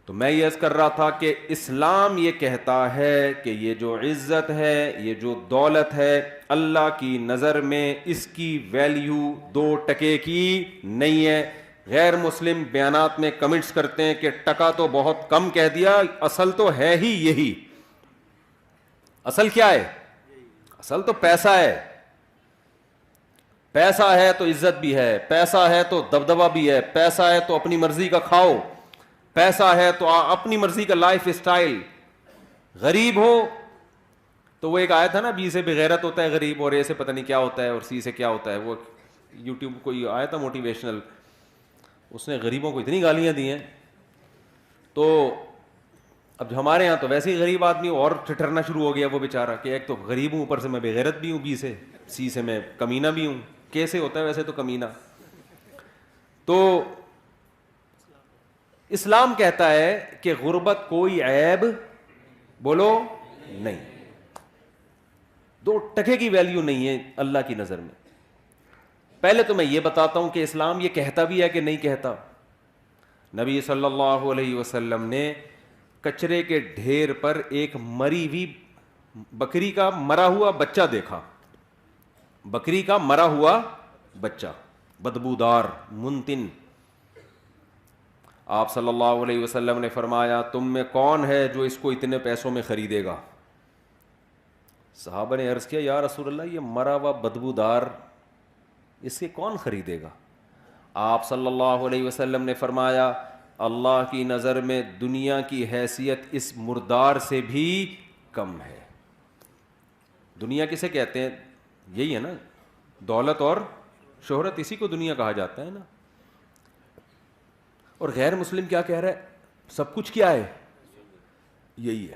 تو میں یہ عرض کر رہا تھا کہ اسلام یہ کہتا ہے کہ یہ جو عزت ہے، یہ جو دولت ہے، اللہ کی نظر میں اس کی ویلیو 2 ٹکے کی نہیں ہے۔ غیر مسلم بیانات میں کمنٹس کرتے ہیں کہ ٹکا تو بہت کم کہہ دیا، اصل تو ہے ہی یہی۔ اصل کیا ہے؟ اصل تو پیسہ ہے۔ پیسہ ہے تو عزت بھی ہے، پیسہ ہے تو دبدبہ بھی ہے، پیسہ ہے تو اپنی مرضی کا کھاؤ، پیسہ ہے تو اپنی مرضی کا لائف اسٹائل۔ غریب ہو تو وہ ایک آیا تھا نا، بی سے بغیرت ہوتا ہے غریب، اور اے سے پتہ نہیں کیا ہوتا ہے، اور سی سے کیا ہوتا ہے، وہ یوٹیوب کوئی آیا تھا موٹیویشنل، اس نے غریبوں کو اتنی گالیاں دی ہیں۔ تو اب ہمارے یہاں تو ویسے ہی غریب آدمی اور ٹھٹرنا شروع ہو گیا وہ بیچارہ، کہ ایک تو غریب ہوں، اوپر سے میں بغیرت بھی ہوں، بی سے، سی سے میں کمینہ بھی ہوں۔ کیسے ہوتا ہے ویسے تو کمینہ؟ تو اسلام کہتا ہے کہ غربت کوئی عیب بولو نہیں، 2 ٹکے کی ویلیو نہیں ہے اللہ کی نظر میں۔ پہلے تو میں یہ بتاتا ہوں کہ اسلام یہ کہتا بھی ہے کہ نہیں کہتا۔ نبی صلی اللہ علیہ وسلم نے کچرے کے ڈھیر پر ایک مری ہوئی بکری کا مرا ہوا بچہ دیکھا، بکری کا مرا ہوا بچہ، بدبودار، منتن۔ آپ صلی اللہ علیہ وسلم نے فرمایا تم میں کون ہے جو اس کو اتنے پیسوں میں خریدے گا؟ صحابہ نے عرض کیا یا رسول اللہ یہ مرا ہوا بدبودار اس کے کون خریدے گا؟ آپ صلی اللہ علیہ وسلم نے فرمایا اللہ کی نظر میں دنیا کی حیثیت اس مردار سے بھی کم ہے۔ دنیا کسے کہتے ہیں؟ یہی ہے نا، دولت اور شہرت، اسی کو دنیا کہا جاتا ہے نا۔ اور غیر مسلم کیا کہہ رہا ہے؟ سب کچھ کیا ہے؟ یہی ہے۔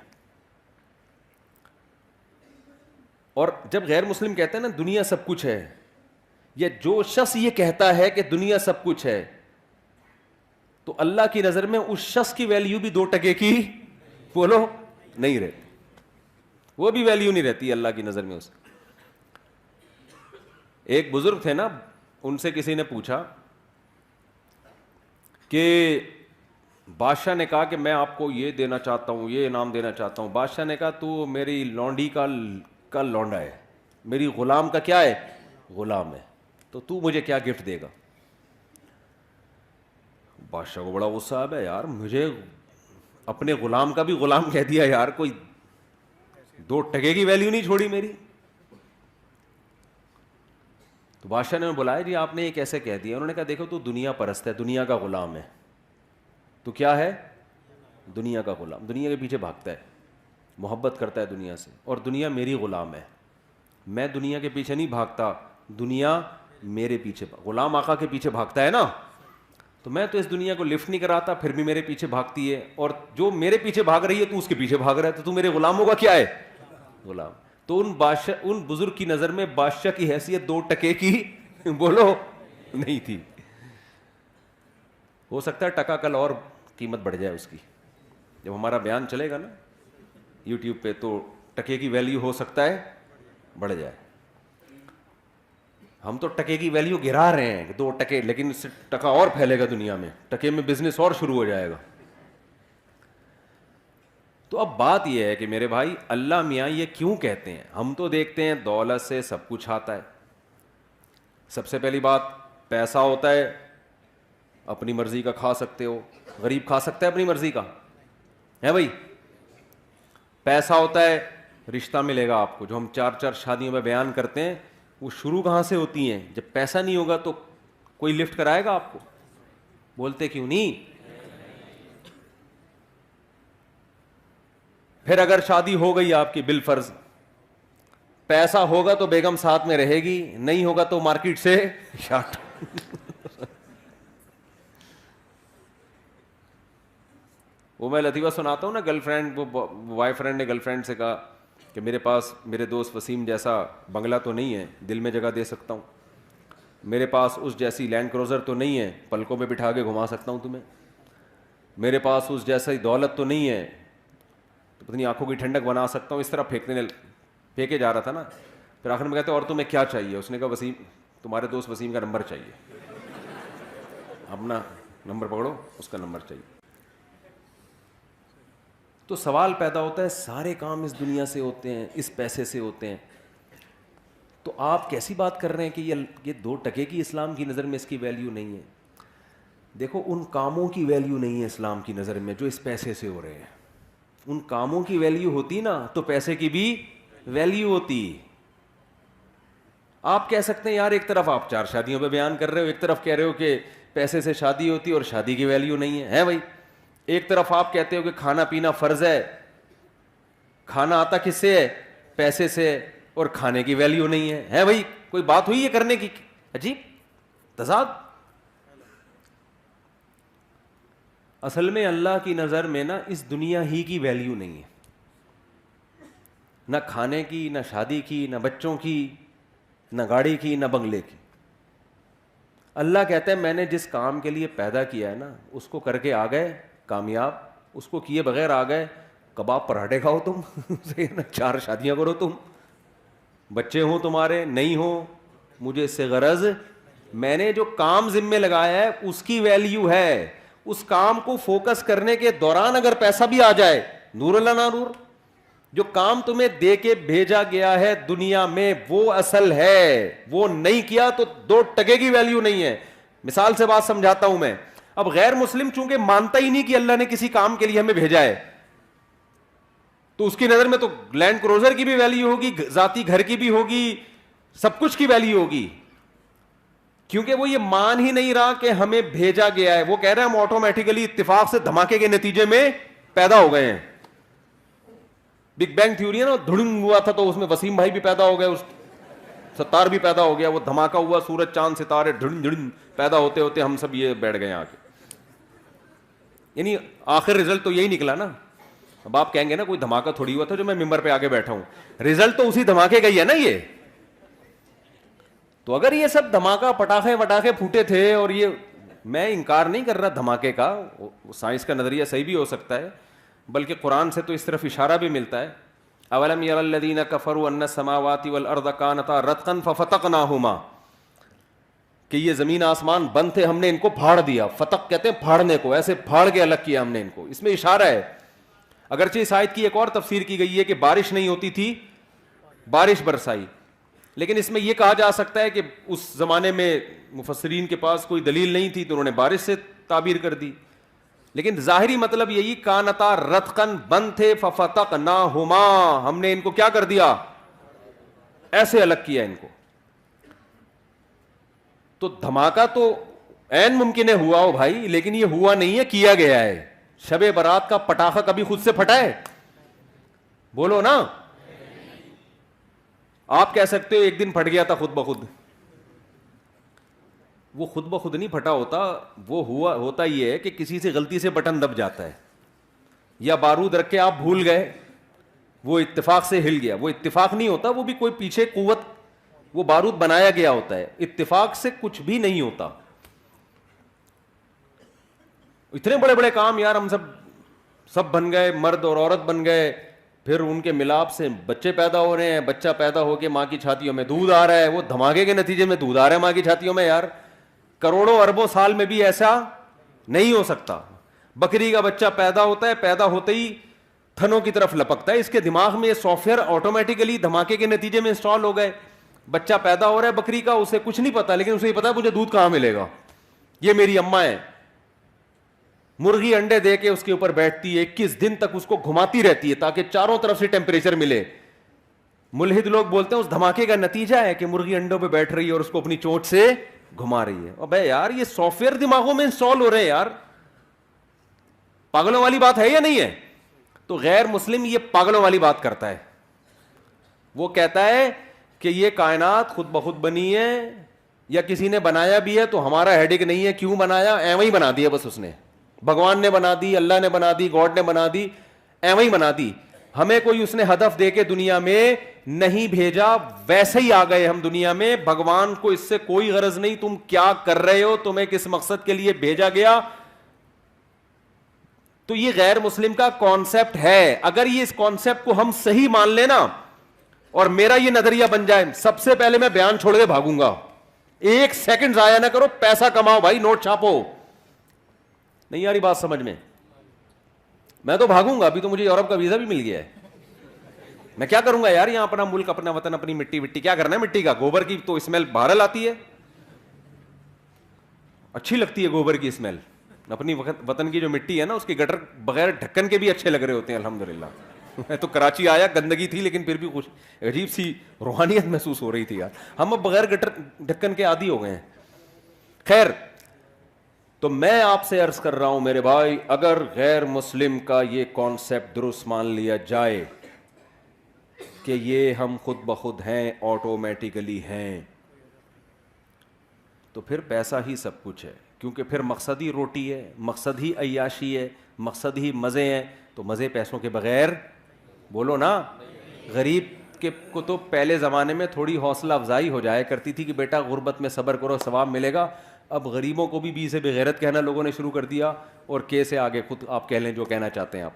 اور جب غیر مسلم کہتے ہیں نا دنیا سب کچھ ہے، یا جو شخص یہ کہتا ہے کہ دنیا سب کچھ ہے، تو اللہ کی نظر میں اس شخص کی ویلیو بھی 2 ٹکے کی بولو نہیں رہتی، وہ بھی ویلیو نہیں رہتی اللہ کی نظر میں اس۔ ایک بزرگ تھے نا، ان سے کسی نے پوچھا کہ بادشاہ نے کہا کہ میں آپ کو یہ دینا چاہتا ہوں، یہ انعام دینا چاہتا ہوں۔ بادشاہ نے کہا تو میری لونڈی کا لونڈا ہے، میری غلام کا کیا ہے؟ غلام ہے، تو مجھے کیا گفٹ دے گا؟ بادشاہ کو بڑا غصہ آیا، یار مجھے اپنے غلام کا بھی غلام کہہ دیا یار، کوئی 2 ٹکے کی ویلیو نہیں چھوڑی میری۔ تو بادشاہ نے بلایا جی آپ نے یہ کیسے کہہ دیا؟ انہوں نے کہا دیکھو تو دنیا پرست ہے، دنیا کا غلام ہے۔ تو کیا ہے؟ دنیا کا غلام، دنیا کے پیچھے بھاگتا ہے، محبت کرتا ہے دنیا سے، اور دنیا میری غلام ہے۔ میں دنیا کے پیچھے نہیں بھاگتا، دنیا میرے پیچھے، غلام آقا کے پیچھے بھاگتا ہے نا، تو میں تو اس دنیا کو لفٹ نہیں کراتا، پھر بھی میرے پیچھے بھاگتی ہے، اور جو میرے پیچھے بھاگ رہی ہے تو اس کے پیچھے بھاگ رہا ہے، تو میرے غلاموں کا کیا ہے؟ غلام۔ تو ان بزرگ کی نظر میں بادشاہ کی حیثیت 2 ٹکے کی بولو نہیں تھی۔ ہو سکتا ہے ٹکا کل اور قیمت بڑھ جائے اس کی، جب ہمارا بیان چلے گا نا یوٹیوب پہ تو ٹکے کی ویلیو ہو سکتا ہے بڑھ جائے۔ ہم تو ٹکے کی ویلیو گرا رہے ہیں کہ 2 ٹکے، لیکن اس سے ٹکا اور پھیلے گا دنیا میں، ٹکے میں بزنس اور شروع ہو جائے گا۔ تو اب بات یہ ہے کہ میرے بھائی اللہ میاں یہ کیوں کہتے ہیں؟ ہم تو دیکھتے ہیں دولت سے سب کچھ آتا ہے۔ سب سے پہلی بات پیسہ ہوتا ہے، اپنی مرضی کا کھا سکتے ہو، غریب کھا سکتا ہے اپنی مرضی کا ہے بھائی؟ پیسہ ہوتا ہے، رشتہ ملے گا آپ کو، جو ہم 4 شادیوں میں بیان کرتے ہیں وہ شروع کہاں سے ہوتی ہیں؟ جب پیسہ نہیں ہوگا تو کوئی لفٹ کرائے گا آپ کو؟ بولتے کیوں نہیں؟ پھر اگر شادی ہو گئی آپ کی بالفرض، پیسہ ہوگا تو بیگم ساتھ میں رہے گی، نہیں ہوگا تو مارکیٹ سے شارٹ۔ وہ میں لطیفہ سناتا ہوں نا، گرل فرینڈ، وہ بوائے فرینڈ نے گرل فرینڈ سے کہا کہ میرے پاس میرے دوست وسیم جیسا بنگلہ تو نہیں ہے دل میں جگہ دے سکتا ہوں، میرے پاس اس جیسی لینڈ کروزر تو نہیں ہے پلکوں میں بٹھا کے گھما سکتا ہوں تمہیں، میرے پاس اس جیسی دولت تو نہیں ہے تو پتنی آنکھوں کی ٹھنڈک بنا سکتا ہوں۔ اس طرح پھینکے جا رہا تھا نا، پھر آخر میں کہتے اور تمہیں کیا چاہیے؟ اس نے کہا وسیم، تمہارے دوست وسیم کا نمبر چاہیے، اپنا نمبر پکڑو، اس کا نمبر چاہیے۔ تو سوال پیدا ہوتا ہے سارے کام اس دنیا سے ہوتے ہیں, اس پیسے سے ہوتے ہیں, تو آپ کیسی بات کر رہے ہیں کہ یہ 2 ٹکے کی اسلام کی نظر میں اس کی ویلیو نہیں ہے. دیکھو ان کاموں کی ویلیو نہیں ہے اسلام کی نظر میں جو اس پیسے سے ہو رہے ہیں. ان کاموں کی ویلیو ہوتی نا تو پیسے کی بھی ویلیو ہوتی. آپ کہہ سکتے ہیں یار ایک طرف آپ 4 شادیوں پہ بیان کر رہے ہو, ایک طرف کہہ رہے ہو کہ پیسے سے شادی ہوتی اور شادی کی ویلیو نہیں ہے بھائی. ایک طرف آپ کہتے ہو کہ کھانا پینا فرض ہے, کھانا آتا کس سے ہے؟ پیسے سے, اور کھانے کی ویلیو نہیں ہے بھائی. کوئی بات ہوئی ہے کرنے کی؟ عجیب تضاد. اصل میں اللہ کی نظر میں نا اس دنیا ہی کی ویلیو نہیں ہے, نہ کھانے کی, نہ شادی کی, نہ بچوں کی, نہ گاڑی کی, نہ بنگلے کی. اللہ کہتا ہے میں نے جس کام کے لیے پیدا کیا ہے نا اس کو کر کے آ گئے کامیاب, اس کو کیے بغیر آ گئے کباب پراٹھے کھاؤ تم 4 شادیاں کرو تم, بچے ہوں تمہارے نہیں ہوں, مجھے اس سے غرض. میں نے جو کام ذمے لگایا ہے اس کی ویلیو ہے. اس کام کو فوکس کرنے کے دوران اگر پیسہ بھی آ جائے, نور اللہ نہ نور, جو کام تمہیں دے کے بھیجا گیا ہے دنیا میں وہ اصل ہے. وہ نہیں کیا تو 2 ٹکے کی ویلیو نہیں ہے. مثال سے بات سمجھاتا ہوں میں. اب غیر مسلم چونکہ مانتا ہی نہیں کہ اللہ نے کسی کام کے لیے ہمیں بھیجا ہے, تو اس کی نظر میں تو لینڈ کروزر کی بھی ویلیو ہوگی, ذاتی گھر کی بھی ہوگی, سب کچھ کی ویلیو ہوگی, کیونکہ وہ یہ مان ہی نہیں رہا کہ ہمیں بھیجا گیا ہے. وہ کہہ رہے ہیں ہم آٹومیٹیکلی اتفاق سے دھماکے کے نتیجے میں پیدا ہو گئے ہیں. بگ بینگ تھیوری ہے نا, دھڑنگ ہوا تھا تو اس میں وسیم بھائی بھی پیدا ہو گئے, اس ستار بھی پیدا ہو گیا, وہ دھماکہ ہوا, سورج چاند ستارے دھڑن دھڑن پیدا ہوتے ہوتے ہم سب یہ بیٹھ گئے آ کے. یعنی آخر رزلٹ تو یہی نکلا نا. اب آپ کہیں گے نا کوئی دھماکہ تھوڑی ہوا تھا جو میں ممبر پہ آگے بیٹھا ہوں, رزلٹ تو اسی دھماکے کا ہی ہے نا یہ. تو اگر یہ سب دھماکہ پٹاخے پھوٹے تھے, اور یہ میں انکار نہیں کر رہا دھماکے کا, سائنس کا نظریہ صحیح بھی ہو سکتا ہے, بلکہ قرآن سے تو اس طرف اشارہ بھی ملتا ہے. اولم یری الذین کفروا ان السماوات والارض کانتا رتقا ففتقناہما, کہ یہ زمین آسمان بند تھے ہم نے ان کو پھاڑ دیا. فتق کہتے ہیں پھاڑنے کو, ایسے پھاڑ کے الگ کیا ہم نے ان کو. اس میں اشارہ ہے. اگرچہ اس آیت کی ایک اور تفسیر کی گئی ہے کہ بارش نہیں ہوتی تھی, بارش برسائی, لیکن اس میں یہ کہا جا سکتا ہے کہ اس زمانے میں مفسرین کے پاس کوئی دلیل نہیں تھی تو انہوں نے بارش سے تعبیر کر دی. لیکن ظاہری مطلب یہی کانتا رتقن بند تھے ففتقناہما, ہم نے ان کو کیا کر دیا, ایسے الگ کیا ان کو. تو دھماکہ تو عین ممکن ہے ہوا ہو بھائی, لیکن یہ ہوا نہیں ہے, کیا گیا ہے. شب برات کا پٹاخہ کبھی خود سے پھٹا ہے؟ بولو نا. آپ کہہ سکتے ہو ایک دن پھٹ گیا تھا خود بخود, وہ خود بخود نہیں پھٹا ہوتا, وہ ہوتا یہ ہے کہ کسی سے غلطی سے بٹن دب جاتا ہے, یا بارود رکھ کے آپ بھول گئے, وہ اتفاق سے ہل گیا. وہ اتفاق نہیں ہوتا, وہ بھی کوئی پیچھے قوت, وہ بارود بنایا گیا ہوتا ہے. اتفاق سے کچھ بھی نہیں ہوتا. اتنے بڑے بڑے کام یار ہم سب بن گئے, مرد اور عورت بن گئے, پھر ان کے ملاپ سے بچے پیدا ہو رہے ہیں, بچہ پیدا ہو کے ماں کی چھاتیوں میں دودھ آ رہا ہے, وہ دھماکے کے نتیجے میں دودھ آ رہا ہے ماں کی چھاتیوں میں. یار کروڑوں اربوں سال میں بھی ایسا نہیں ہو سکتا. بکری کا بچہ پیدا ہوتا ہے, پیدا ہوتے ہی تھنوں کی طرف لپکتا ہے, اس کے دماغ میں یہ سافٹ ویئر آٹومیٹیکلی دھماکے کے نتیجے میں انسٹال ہو گئے. بچہ پیدا ہو رہا ہے بکری کا, اسے کچھ نہیں پتا, لیکن اسے یہ پتا ہے مجھے دودھ کہاں ملے گا, یہ میری اماں ہے. مرغی انڈے دے کے اس کے اوپر بیٹھتی ہے, 21 دن تک اس کو گھماتی رہتی ہے تاکہ چاروں طرف سے ٹیمپریچر ملے. ملحد لوگ بولتے ہیں اس دھماکے کا نتیجہ ہے کہ مرغی انڈوں پہ بیٹھ رہی ہے اور اس کو اپنی چونچ سے گھما رہی ہے. ابے یار یہ سافٹ ویئر دماغوں میں انسٹال ہو رہے ہیں یار, پاگلوں والی بات ہے یا نہیں ہے؟ تو غیر مسلم یہ پاگلوں والی بات کرتا ہے. وہ کہتا ہے کہ یہ کائنات خود بخود بنی ہے یا کسی نے بنایا بھی ہے تو ہمارا ہیڈک نہیں ہے, کیوں بنایا, ایویں ہی بنا دیا بس, اس نے, بھگوان نے بنا دی, اللہ نے بنا دی, گاڈ نے بنا دی, ایویں ہی بنا دی. ہمیں کوئی اس نے ہدف دے کے دنیا میں نہیں بھیجا, ویسے ہی آ گئے ہم دنیا میں. بھگوان کو اس سے کوئی غرض نہیں تم کیا کر رہے ہو, تمہیں کس مقصد کے لیے بھیجا گیا. تو یہ غیر مسلم کا کانسیپٹ ہے. اگر یہ اس کانسیپٹ کو ہم صحیح مان لینا اور میرا یہ نظریہ بن جائے, سب سے پہلے میں بیان چھوڑ کے بھاگوں گا. 1 سیکنڈ ضائع نہ کرو, پیسہ کماؤ بھائی, نوٹ چھاپو. نہیں آ رہی بات سمجھ میں؟ میں تو بھاگوں گا, ابھی تو مجھے یورپ کا ویزا بھی مل گیا ہے. میں کیا کروں گا یار, یہاں اپنا ملک, اپنا وطن, اپنی مٹی, مٹی کیا کرنا ہے مٹی کا, گوبر کی تو اسمیل بہرحال آتی ہے, اچھی لگتی ہے گوبر کی اسمیل. اپنی وطن کی جو مٹی ہے نا, اس کی گٹر بغیر ڈھکن کے بھی اچھے لگ رہے ہوتے ہیں الحمدللہ. میں تو کراچی آیا, گندگی تھی لیکن پھر بھی کچھ عجیب سی روحانیت محسوس ہو رہی تھی یار. ہم اب بغیر گٹر ڈھکن کے عادی ہو گئے ہیں. خیر, تو میں آپ سے عرض کر رہا ہوں میرے بھائی, اگر غیر مسلم کا یہ کانسیپٹ درست مان لیا جائے کہ یہ ہم خود بخود ہیں, آٹومیٹیکلی ہیں, تو پھر پیسہ ہی سب کچھ ہے. کیونکہ پھر مقصد ہی روٹی ہے, مقصد ہی عیاشی ہے, مقصد ہی مزے ہیں. تو مزے پیسوں کے بغیر, بولو نا. غریب کے کو تو پہلے زمانے میں تھوڑی حوصلہ افزائی ہو جایا کرتی تھی کہ بیٹا غربت میں صبر کرو, ثواب ملے گا. اب غریبوں کو بھی سے بغیرت کہنا لوگوں نے شروع کر دیا, اور کے سے آگے خود آپ کہہ لیں جو کہنا چاہتے ہیں آپ.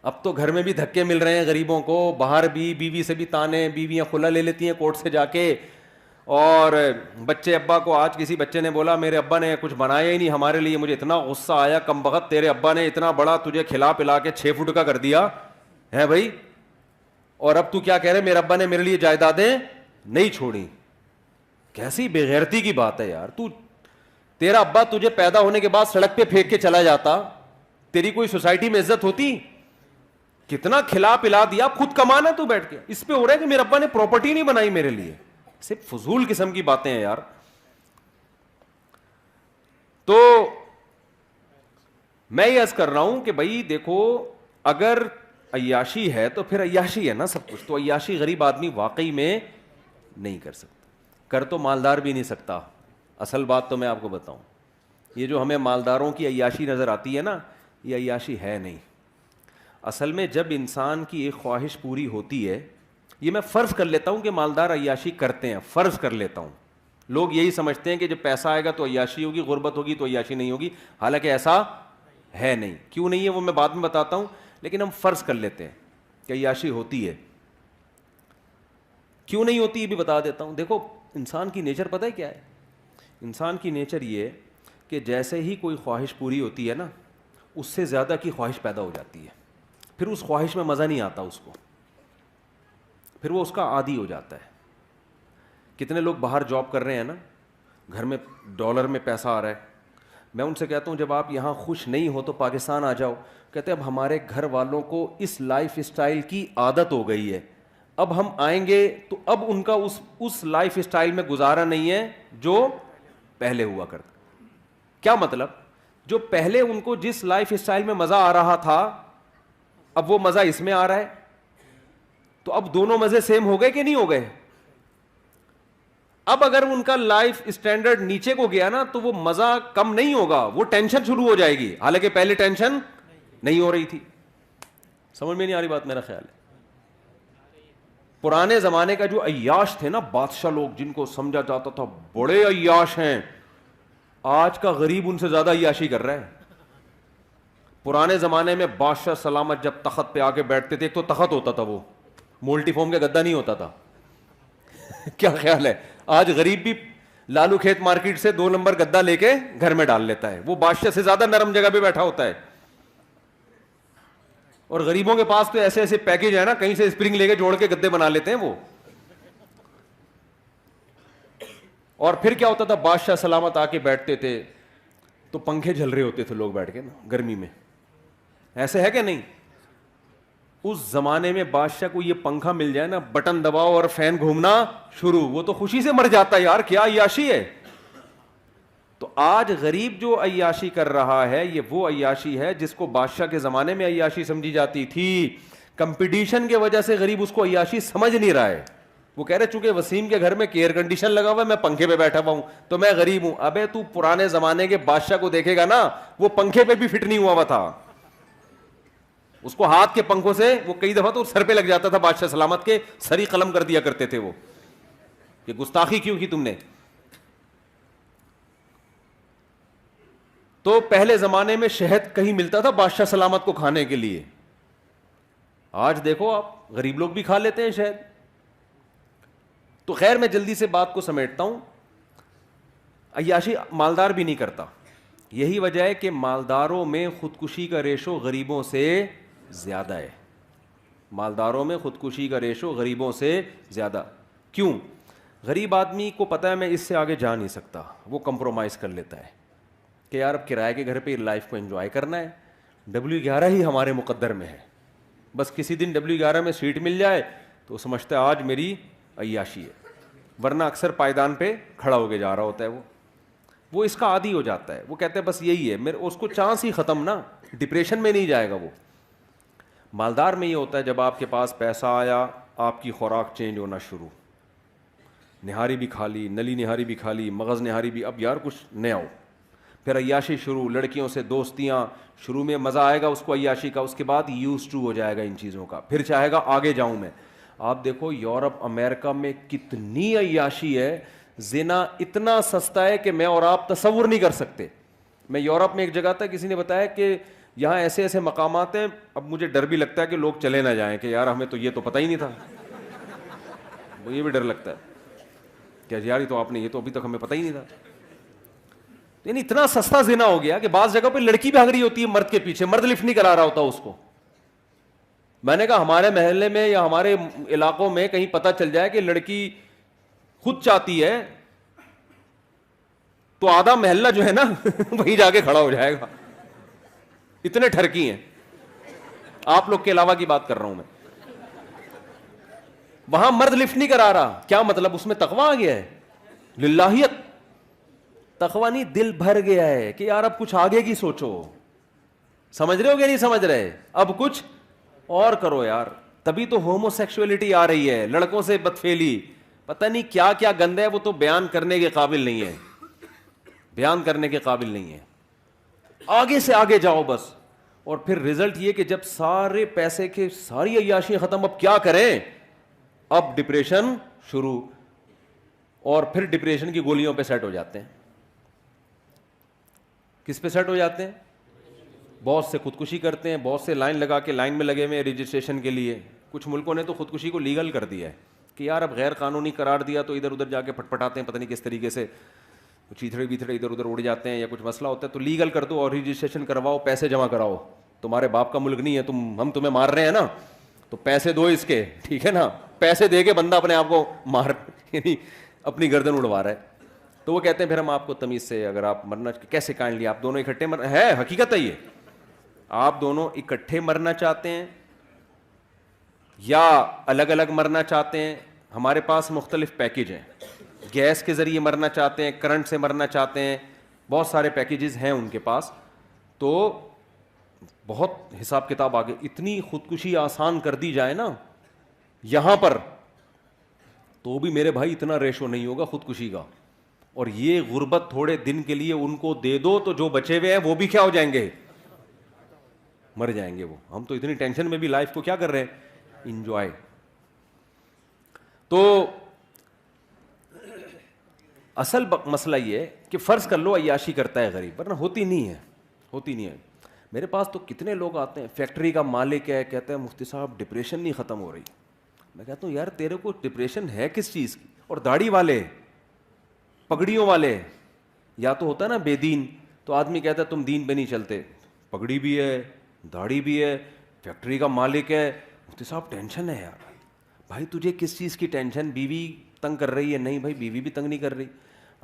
اب تو گھر میں بھی دھکے مل رہے ہیں غریبوں کو, باہر بھی بیوی سے بھی تانے, بیویاں خلا لے لیتی ہیں کورٹ سے جا کے. اور بچے ابا کو, آج کسی بچے نے بولا میرے ابا نے کچھ بنایا ہی نہیں ہمارے لیے, مجھے اتنا غصہ آیا, کم بخت تیرے ابا نے اتنا بڑا تجھے کھلا پلا کے 6 فٹ کا کر دیا ہے بھائی, اور اب تو کیا کہہ رہے میرے ابا نے میرے لیے جائیدادیں نہیں چھوڑی. کیسی بے غیرتی کی بات ہے یار. تیرا ابا تجھے پیدا ہونے کے بعد سڑک پہ پھینک کے چلا جاتا, تیری کوئی سوسائٹی میں عزت ہوتی؟ کتنا کھلا پلا دیا, خود کمانا تو بیٹھ کے. اس پہ ہو رہا ہے کہ میرے ابا نے پراپرٹی نہیں بنائی میرے لیے. صرف فضول قسم کی باتیں ہیں یار. تو میں یہ عرض کر رہا ہوں کہ بھائی دیکھو, اگر عیاشی ہے تو پھر عیاشی ہے نا سب کچھ. تو عیاشی غریب آدمی واقعی میں نہیں کر سکتا, کر تو مالدار بھی نہیں سکتا. اصل بات تو میں آپ کو بتاؤں, یہ جو ہمیں مالداروں کی عیاشی نظر آتی ہے نا, یہ عیاشی ہے نہیں. اصل میں جب انسان کی ایک خواہش پوری ہوتی ہے, یہ میں فرض کر لیتا ہوں کہ مالدار عیاشی کرتے ہیں, فرض کر لیتا ہوں. لوگ یہی سمجھتے ہیں کہ جب پیسہ آئے گا تو عیاشی ہوگی, غربت ہوگی تو عیاشی نہیں ہوگی. حالانکہ ایسا ہے نہیں. کیوں نہیں ہے وہ میں بعد میں بتاتا ہوں, لیکن ہم فرض کر لیتے ہیں کہ عیاشی ہوتی ہے. کیوں نہیں ہوتی یہ بھی بتا دیتا ہوں. دیکھو انسان کی نیچر پتہ ہے کیا ہے؟ انسان کی نیچر یہ کہ جیسے ہی کوئی خواہش پوری ہوتی ہے نا, اس سے زیادہ کی خواہش پیدا ہو جاتی ہے. پھر اس خواہش میں مزہ نہیں آتا اس کو, پھر وہ اس کا عادی ہو جاتا ہے. کتنے لوگ باہر جاب کر رہے ہیں نا, گھر میں ڈالر میں پیسہ آ رہا ہے, میں ان سے کہتا ہوں جب آپ یہاں خوش نہیں ہو تو پاکستان آ جاؤ. کہتے ہیں اب ہمارے گھر والوں کو اس لائف اسٹائل کی عادت ہو گئی ہے, اب ہم آئیں گے تو اب ان کا اس لائف اسٹائل میں گزارا نہیں ہے جو پہلے ہوا کرتا. کیا مطلب؟ جو پہلے ان کو جس لائف اسٹائل میں مزہ آ رہا تھا, اب وہ مزہ اس میں آ رہا ہے, تو اب دونوں مزے سیم ہو گئے کہ نہیں ہو گئے؟ اب اگر ان کا لائف اسٹینڈرڈ نیچے کو گیا نا, تو وہ مزہ کم نہیں ہوگا, وہ ٹینشن شروع ہو جائے گی, حالانکہ پہلے ٹینشن نہیں ہو رہی تھی. سمجھ میں نہیں آ رہی بات؟ میرا خیال ہے پرانے زمانے کا جو عیاش تھے نا بادشاہ لوگ, جن کو سمجھا جاتا تھا بڑے عیاش ہیں, آج کا غریب ان سے زیادہ عیاشی کر رہا ہے. پرانے زمانے میں بادشاہ سلامت جب تخت پہ آ کے بیٹھتے تھے, ایک تو تخت ہوتا تھا, وہ مولٹی فارم کا گدا نہیں ہوتا تھا. کیا خیال ہے؟ آج غریب بھی لالو کھیت مارکیٹ سے 2 نمبر گدا لے کے گھر میں ڈال لیتا ہے, وہ بادشاہ سے زیادہ نرم جگہ پہ بیٹھا ہوتا ہے. اور غریبوں کے پاس تو ایسے ایسے پیکج ہے نا, کہیں سے اسپرنگ لے کے جوڑ کے گدے بنا لیتے ہیں وہ. اور پھر کیا ہوتا تھا, بادشاہ سلامت آ کے بیٹھتے تھے تو پنکھے جھل رہے ہوتے تھے لوگ بیٹھ کے نا گرمی میں. ایسے ہے کہ نہیں؟ اس زمانے میں بادشاہ کو یہ پنکھا مل جائے نا, بٹن دباؤ اور فین گھومنا شروع, وہ تو خوشی سے مر جاتا ہے یار, کیا عیاشی ہے. تو آج غریب جو عیاشی کر رہا ہے, یہ وہ عیاشی ہے جس کو بادشاہ کے زمانے میں عیاشی سمجھی جاتی تھی. کمپٹیشن کی وجہ سے غریب اس کو عیاشی سمجھ نہیں رہا ہے. وہ کہہ رہے چونکہ وسیم کے گھر میں ایئر کنڈیشن لگا ہوا ہے, میں پنکھے پہ بیٹھا ہوا ہوں تو میں غریب ہوں. ابے تو پرانے زمانے کے بادشاہ کو دیکھے گا نا, وہ پنکھے پہ بھی فٹ نہیں ہوا تھا, اس کو ہاتھ کے پنکھوں سے وہ کئی دفعہ تو سر پہ لگ جاتا تھا. بادشاہ سلامت کے سری قلم کر دیا کرتے تھے وہ, کہ گستاخی کیوں کی تم نے. تو پہلے زمانے میں شہد کہیں ملتا تھا بادشاہ سلامت کو کھانے کے لیے, آج دیکھو آپ غریب لوگ بھی کھا لیتے ہیں شہد. تو خیر میں جلدی سے بات کو سمیٹتا ہوں. عیاشی مالدار بھی نہیں کرتا, یہی وجہ ہے کہ مالداروں میں خودکشی کا ریشو غریبوں سے زیادہ ہے. مالداروں میں خودکشی کا ریشو غریبوں سے زیادہ. کیوں؟ غریب آدمی کو پتہ ہے میں اس سے آگے جا نہیں سکتا, وہ کمپرومائز کر لیتا ہے کہ یار اب کرائے کے گھر پہ لائف کو انجوائے کرنا ہے, W11 ہی ہمارے مقدر میں ہے, بس کسی دن W11 میں سیٹ مل جائے تو وہ سمجھتا ہے آج میری عیاشی ہے, ورنہ اکثر پائدان پہ کھڑا ہو کے جا رہا ہوتا ہے. وہ اس کا عادی ہو جاتا ہے, وہ کہتے ہیں بس یہی ہے میرے, اس کو چانس ہی ختم نا, ڈپریشن میں نہیں جائے گا وہ. مالدار میں یہ ہوتا ہے جب آپ کے پاس پیسہ آیا آپ کی خوراک چینج ہونا شروع, نہاری بھی کھا لی, نلی نہاری بھی کھا لی, مغز نہاری بھی, اب یار کچھ نیا ہو, پھر عیاشی شروع, لڑکیوں سے دوستیاں, شروع میں مزہ آئے گا اس کو عیاشی کا, اس کے بعد یوز ٹو ہو جائے گا ان چیزوں کا, پھر چاہے گا آگے جاؤں میں. آپ دیکھو یورپ امریکہ میں کتنی عیاشی ہے, زنا اتنا سستا ہے کہ میں اور آپ تصور نہیں کر سکتے. میں یورپ میں ایک جگہ تھا, کسی نے بتایا کہ یہاں ایسے ایسے مقامات ہیں, اب مجھے ڈر بھی لگتا ہے کہ لوگ چلے نہ جائیں کہ یار ہمیں تو یہ تو پتہ ہی نہیں تھا, یہ بھی ڈر لگتا ہے کہ یار تو آپ نے یہ تو ابھی تک ہمیں پتہ ہی نہیں تھا. یعنی اتنا سستا زنا ہو گیا کہ بعض جگہ پہ لڑکی بھاگ رہی ہوتی ہے مرد کے پیچھے, مرد لفٹ نہیں کرا رہا ہوتا اس کو. میں نے کہا ہمارے محلے میں یا ہمارے علاقوں میں کہیں پتہ چل جائے کہ لڑکی خود چاہتی ہے تو آدھا محلہ جو ہے نا وہیں جا کے کھڑا ہو جائے گا, اتنے ٹھرکی ہیں. آپ لوگ کے علاوہ کی بات کر رہا ہوں میں. وہاں مرد لفٹ نہیں کرا رہا, کیا مطلب؟ اس میں تقویٰ آ گیا ہے, للہیت. تقویٰ نہیں, دل بھر گیا ہے کہ یار اب کچھ آگے کی سوچو. سمجھ رہے ہو کہ نہیں سمجھ رہے؟ اب کچھ اور کرو یار. تبھی تو ہومو سیکشولیٹی آ رہی ہے, لڑکوں سے بدفعلی, پتہ نہیں کیا کیا گند ہے, وہ تو بیان کرنے کے قابل نہیں ہے, بیان کرنے کے قابل نہیں ہے. آگے سے آگے جاؤ بس. اور پھر رزلٹ یہ کہ جب سارے پیسے کے ساری عیاشیاں ختم, اب کیا کریں؟ اب ڈپریشن شروع, اور پھر ڈپریشن کی گولیوں پہ سیٹ ہو جاتے ہیں. کس پہ سیٹ ہو جاتے ہیں؟ بہت سے خودکشی کرتے ہیں, بہت سے لائن لگا کے لائن میں لگے ہوئے رجسٹریشن کے لیے. کچھ ملکوں نے تو خودکشی کو لیگل کر دیا ہے کہ یار اب غیر قانونی قرار دیا تو ادھر ادھر جا کے پٹپٹاتے ہیں, پتہ نہیں کس طریقے سے چیتھڑے بیتھڑے ادھر ادھر اڑ جاتے ہیں, یا کچھ مسئلہ ہوتا ہے تو لیگل کر دو اور رجسٹریشن کرواؤ, پیسے جمع کراؤ. تمہارے باپ کا ملک نہیں ہے, ہم تمہیں مار رہے ہیں نا, تو پیسے دو اس کے, ٹھیک ہے نا. پیسے دے کے بندہ اپنے آپ کو مار, یعنی اپنی گردن اڑوا رہا ہے. تو وہ کہتے ہیں پھر ہم آپ کو تمیز سے, اگر آپ مرنا کیسے کائنڈلی, آپ دونوں اکٹھے ہے حقیقت ہے یہ, آپ دونوں اکٹھے مرنا چاہتے ہیں یا الگ الگ مرنا چاہتے ہیں. ہمارے پاس مختلف پیکیج ہیں, گیس کے ذریعے مرنا چاہتے ہیں, کرنٹ سے مرنا چاہتے ہیں, بہت سارے پیکیجز ہیں ان کے پاس. تو بہت حساب کتاب آگے, اتنی خودکشی آسان کر دی جائے نا یہاں پر, تو بھی میرے بھائی اتنا ریشو نہیں ہوگا خودکشی کا. اور یہ غربت تھوڑے دن کے لیے ان کو دے دو تو جو بچے ہوئے ہیں وہ بھی کیا ہو جائیں گے؟ مر جائیں گے وہ. ہم تو اتنی ٹینشن میں بھی لائف کو کیا کر رہے ہیں؟ انجوائے. تو اصل مسئلہ یہ ہے کہ فرض کر لو عیاشی کرتا ہے غریب, ورنہ ہوتی نہیں ہے, ہوتی نہیں ہے. میرے پاس تو کتنے لوگ آتے ہیں, فیکٹری کا مالک ہے, کہتے ہیں مفتی صاحب ڈپریشن نہیں ختم ہو رہی. میں کہتا ہوں یار تیرے کو ڈپریشن ہے کس چیز کی؟ اور داڑھی والے, پگڑیوں والے, یا تو ہوتا ہے نا بے دین, تو آدمی کہتا ہے تم دین پہ نہیں چلتے, پگڑی بھی ہے, داڑھی بھی ہے, فیکٹری کا مالک ہے, مفتی صاحب ٹینشن ہے یار. بھائی تجھے کس چیز کی ٹینشن؟ بیوی تنگ کر رہی ہے؟ نہیں بھائی بیوی بھی تنگ نہیں کر رہی.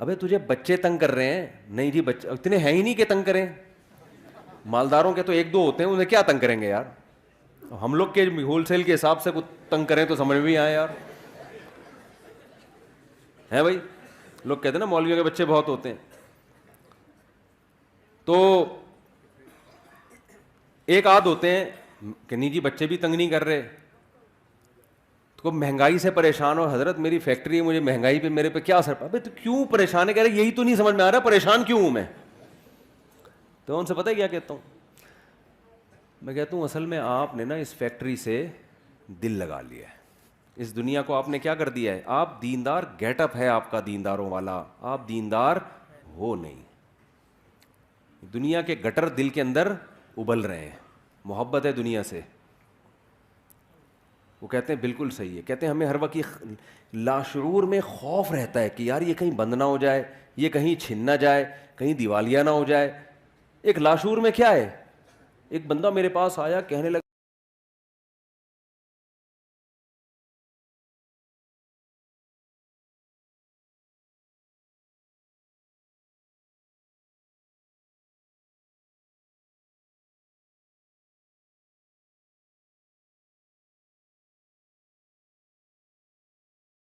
ابے تجھے بچے تنگ کر رہے ہیں؟ نہیں جی بچے اتنے ہیں ہی نہیں کہ تنگ کریں. مالداروں کے تو ایک دو ہوتے ہیں, انہیں کیا تنگ کریں گے یار. ہم لوگ کے ہول سیل کے حساب سے کچھ تنگ کریں تو سمجھ بھی آئے یار, ہے بھائی. لوگ کہتے ہیں نا مولویوں کے بچے بہت ہوتے ہیں. تو ایک آدھ ہوتے ہیں کہ نہیں جی بچے بھی تنگ نہیں کر رہے, تو مہنگائی سے پریشان ہو, حضرت میری فیکٹری ہے, مجھے مہنگائی پہ میرے پہ کیا اثر پڑا. تو کیوں پریشان ہے؟ کہہ رہے یہی تو نہیں سمجھ میں آ رہا پریشان کیوں ہوں میں. تو ان سے پتہ ہے کیا کہتا ہوں میں؟ کہتا ہوں اصل میں آپ نے نا اس فیکٹری سے دل لگا لیا ہے, اس دنیا کو آپ نے کیا کر دیا ہے. آپ دیندار, گیٹ اپ ہے آپ کا دینداروں والا, آپ دیندار ہو نہیں. دنیا کے گٹر دل کے اندر ابل رہے ہیں, محبت ہے دنیا سے. وہ کہتے ہیں بالکل صحیح ہے, کہتے ہیں ہمیں ہر وقت لاشعور میں خوف رہتا ہے کہ یار یہ کہیں بند نہ ہو جائے, یہ کہیں چھن نہ جائے, کہیں دیوالیہ نہ ہو جائے. ایک لاشعور میں کیا ہے؟ ایک بندہ میرے پاس آیا کہنے لگا